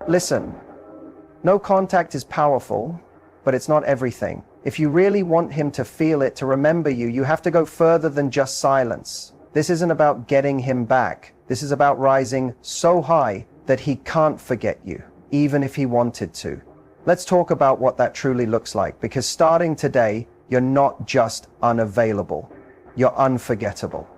Listen, no contact is powerful, but it's not everything. If you really want him to feel it, to remember you, you have to go further than just silence. This isn't about getting him back. This is about rising so high that he can't forget you, even if he wanted to. Let's talk about what that truly looks like, because starting today, you're not just unavailable. You're unforgettable.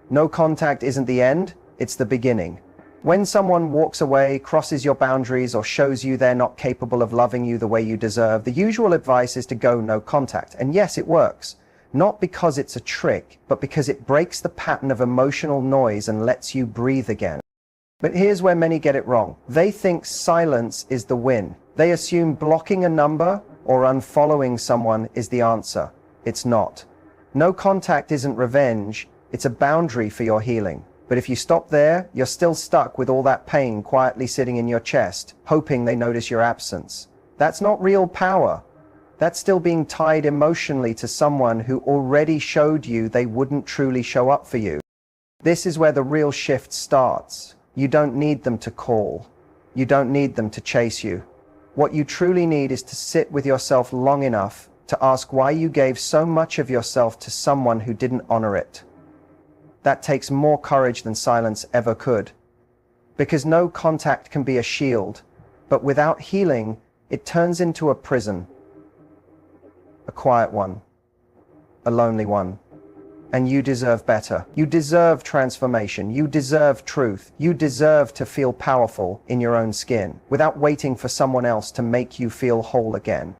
No contact isn't the end, it's the beginning. When someone walks away, crosses your boundaries, or shows you they're not capable of loving you the way you deserve, the usual advice is to go no contact. And yes, it works. Not because it's a trick, but because it breaks the pattern of emotional noise and lets you breathe again. But here's where many get it wrong. They think silence is the win. They assume blocking a number or unfollowing someone is the answer. It's not. No contact isn't revenge, it's a boundary for your healing. But if you stop there, you're still stuck with all that pain quietly sitting in your chest, hoping they notice your absence. That's not real power. That's still being tied emotionally to someone who already showed you they wouldn't truly show up for you. This is where the real shift starts. You don't need them to call. You don't need them to chase you. What you truly need is to sit with yourself long enough to ask why you gave so much of yourself to someone who didn't honor it. That takes more courage than silence ever could. Because no contact can be a shield, but without healing, it turns into a prison. A quiet one. A lonely one. And you deserve better. You deserve transformation. You deserve truth. You deserve to feel powerful in your own skin, without waiting for someone else to make you feel whole again.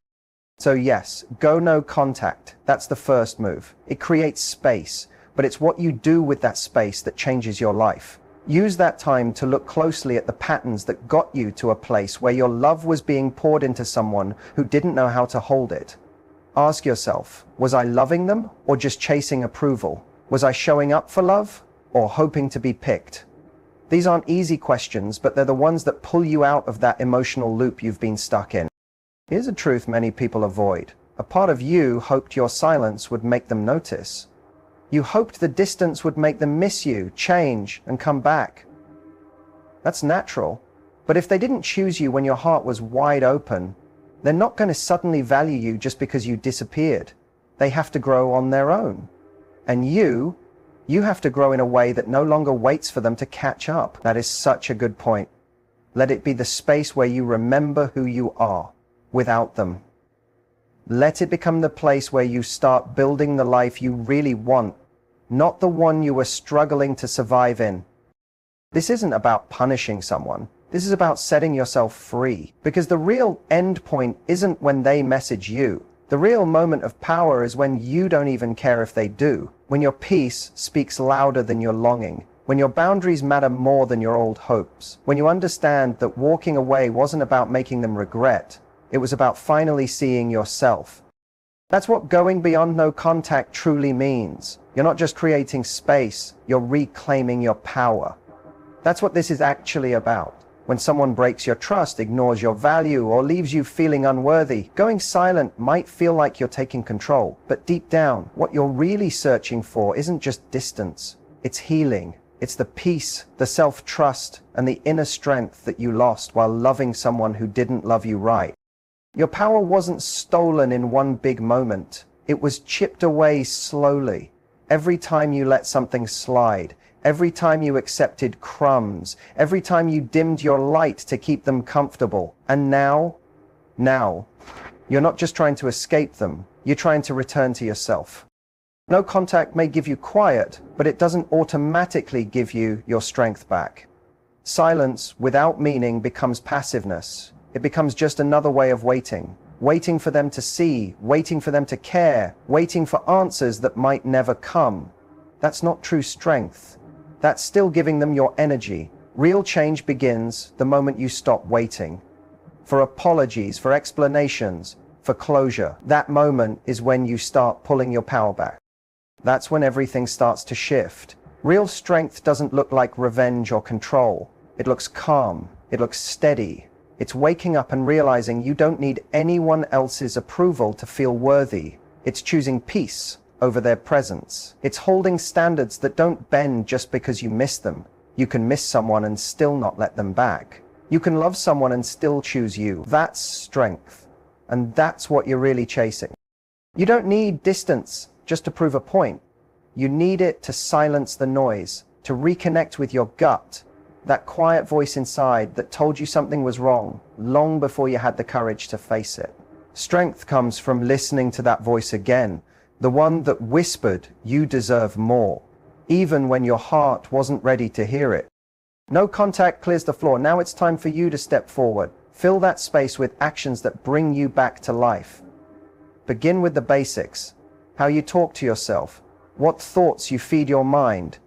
So yes, go no contact. That's the first move. It creates space, but it's what you do with that space that changes your life. Use that time to look closely at the patterns that got you to a place where your love was being poured into someone who didn't know how to hold it. Ask yourself, was I loving them or just chasing approval? Was I showing up for love or hoping to be picked? These aren't easy questions, but they're the ones that pull you out of that emotional loop you've been stuck in. Here's a truth many people avoid. A part of you hoped your silence would make them notice. You hoped the distance would make them miss you, change, and come back. That's natural. But if they didn't choose you when your heart was wide open, they're not going to suddenly value you just because you disappeared. They have to grow on their own. And you have to grow in a way that no longer waits for them to catch up. That is such a good point. Let it be the space where you remember who you are without them. Let it become the place where you start building the life you really want, not the one you were struggling to survive in. This isn't about punishing someone. This is about setting yourself free, because the real end point isn't when they message you. The real moment of power is when you don't even care if they do, when your peace speaks louder than your longing, when your boundaries matter more than your old hopes, when you understand that walking away wasn't about making them regret, it was about finally seeing yourself. That's what going beyond no contact truly means. You're not just creating space, you're reclaiming your power. That's what this is actually about. When someone breaks your trust, ignores your value, or leaves you feeling unworthy, going silent might feel like you're taking control. But deep down, what you're really searching for isn't just distance. It's healing. It's the peace, the self-trust, and the inner strength that you lost while loving someone who didn't love you right. Your power wasn't stolen in one big moment. It was chipped away slowly. Every time you let something slide, every time you accepted crumbs, every time you dimmed your light to keep them comfortable. And now, you're not just trying to escape them, you're trying to return to yourself. No contact may give you quiet, but it doesn't automatically give you your strength back. Silence without meaning becomes passiveness. It becomes just another way of waiting. Waiting for them to see, waiting for them to care, waiting for answers that might never come. That's not true strength. That's still giving them your energy. Real change begins the moment you stop waiting. For apologies, for explanations, for closure. That moment is when you start pulling your power back. That's when everything starts to shift. Real strength doesn't look like revenge or control. It looks calm. It looks steady. It's waking up and realizing you don't need anyone else's approval to feel worthy. It's choosing peace over their presence. It's holding standards that don't bend just because you miss them. You can miss someone and still not let them back. You can love someone and still choose you. That's strength. And that's what you're really chasing. You don't need distance just to prove a point. You need it to silence the noise, to reconnect with your gut, that quiet voice inside that told you something was wrong long before you had the courage to face it. Strength comes from listening to that voice again, the one that whispered you deserve more, even when your heart wasn't ready to hear it. No contact clears the floor. Now it's time for you to step forward. Fill that space with actions that bring you back to life. Begin with the basics: how you talk to yourself, what thoughts you feed your mind,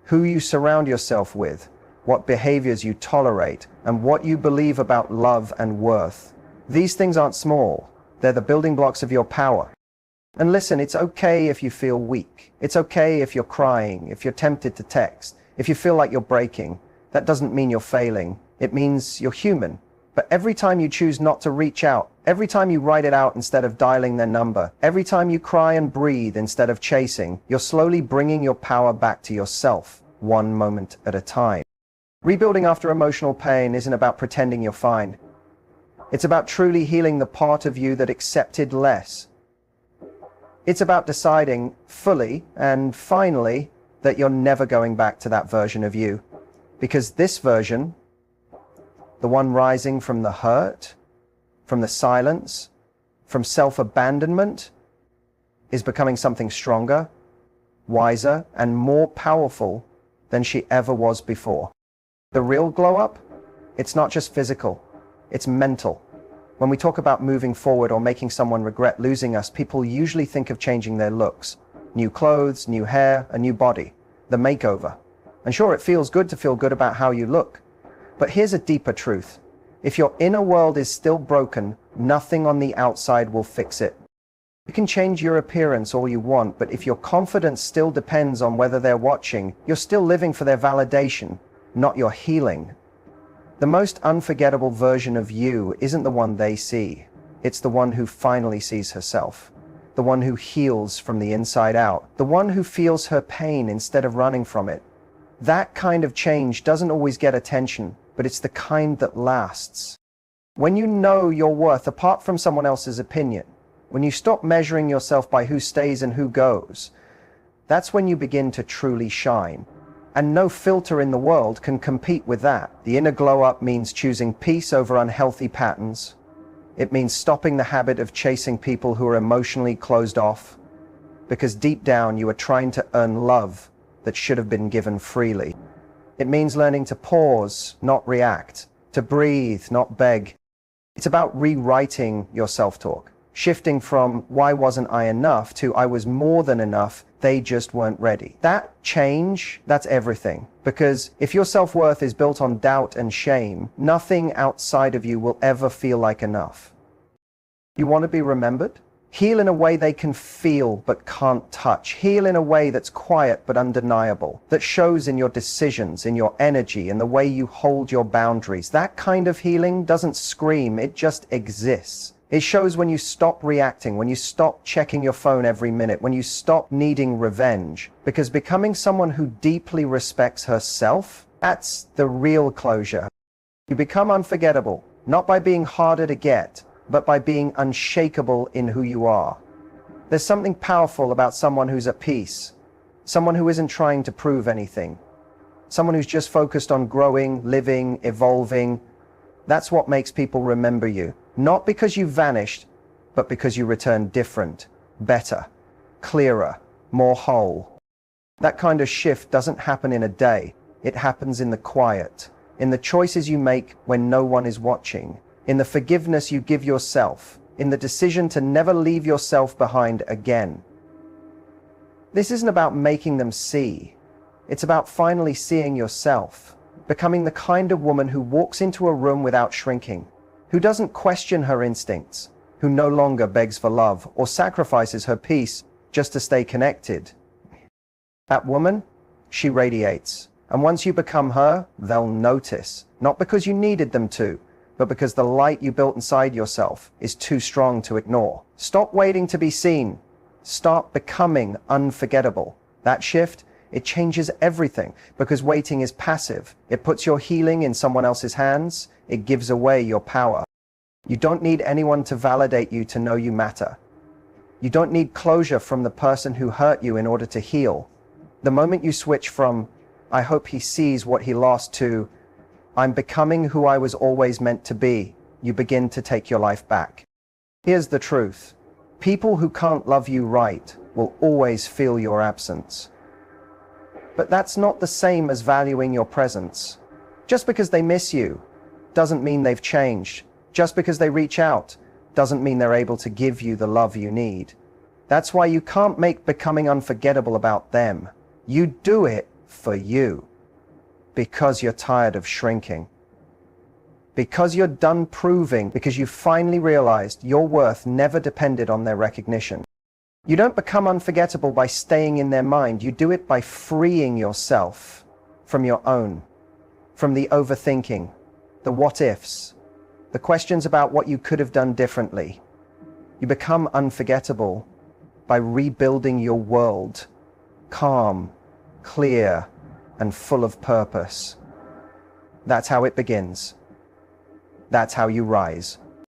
who you surround yourself with, what behaviors you tolerate, and what you believe about love and worth. These things aren't small. They're the building blocks of your power. And listen, it's okay if you feel weak. It's okay if you're crying, if you're tempted to text, if you feel like you're breaking. That doesn't mean you're failing. It means you're human. But every time you choose not to reach out, every time you write it out instead of dialing their number, every time you cry and breathe instead of chasing, you're slowly bringing your power back to yourself, one moment at a time. Rebuilding after emotional pain isn't about pretending you're fine. It's about truly healing the part of you that accepted less. It's about deciding fully and finally that you're never going back to that version of you. Because this version, the one rising from the hurt, from the silence, from self-abandonment, is becoming something stronger, wiser, and more powerful than she ever was before. The real glow up, it's not just physical, it's mental. When we talk about moving forward or making someone regret losing us, people usually think of changing their looks. New clothes, new hair, a new body, the makeover. And sure, it feels good to feel good about how you look. But here's a deeper truth. If your inner world is still broken, nothing on the outside will fix it. You can change your appearance all you want, but if your confidence still depends on whether they're watching, you're still living for their validation, not your healing. The most unforgettable version of you isn't the one they see. It's the one who finally sees herself. The one who heals from the inside out. The one who feels her pain instead of running from it. That kind of change doesn't always get attention, but it's the kind that lasts. When you know your worth apart from someone else's opinion, when you stop measuring yourself by who stays and who goes, that's when you begin to truly shine. And no filter in the world can compete with that. The inner glow up means choosing peace over unhealthy patterns. It means stopping the habit of chasing people who are emotionally closed off, because deep down you are trying to earn love that should have been given freely. It means learning to pause, not react, to breathe, not beg. It's about rewriting your self-talk, shifting from "why wasn't I enough" to "I was more than enough, they just weren't ready." That change, that's everything. Because if your self-worth is built on doubt and shame, nothing outside of you will ever feel like enough. You want to be remembered? Heal in a way they can feel but can't touch. Heal in a way that's quiet but undeniable, that shows in your decisions, in your energy, in the way you hold your boundaries. That kind of healing doesn't scream, it just exists. It shows when you stop reacting, when you stop checking your phone every minute, when you stop needing revenge. Because becoming someone who deeply respects herself, that's the real closure. You become unforgettable, not by being harder to get, but by being unshakable in who you are. There's something powerful about someone who's at peace, someone who isn't trying to prove anything, someone who's just focused on growing, living, evolving. That's what makes people remember you. Not because you vanished, but because you returned different, better, clearer, more whole. That kind of shift doesn't happen in a day. It happens in the quiet, in the choices you make when no one is watching, in the forgiveness you give yourself, in the decision to never leave yourself behind again. This isn't about making them see. It's about finally seeing yourself, becoming the kind of woman who walks into a room without shrinking, who doesn't question her instincts, who no longer begs for love or sacrifices her peace just to stay connected. That woman, she radiates. And once you become her, they'll notice. Not because you needed them to, but because the light you built inside yourself is too strong to ignore. Stop waiting to be seen. Start becoming unforgettable. That shift, It changes everything, because waiting is passive. It puts your healing in someone else's hands. It gives away your power. You don't need anyone to validate you to know you matter. You don't need closure from the person who hurt you in order to heal. The moment you switch from, "I hope he sees what he lost," to, "I'm becoming who I was always meant to be," you begin to take your life back. Here's the truth. People who can't love you right will always feel your absence. But that's not the same as valuing your presence. Just because they miss you doesn't mean they've changed. Just because they reach out doesn't mean they're able to give you the love you need. That's why you can't make becoming unforgettable about them. You do it for you. Because you're tired of shrinking. Because you're done proving, because you finally realized your worth never depended on their recognition. You don't become unforgettable by staying in their mind. You do it by freeing yourself from your own, from the overthinking, the what ifs, the questions about what you could have done differently. You become unforgettable by rebuilding your world, calm, clear, and full of purpose. That's how it begins. That's how you rise.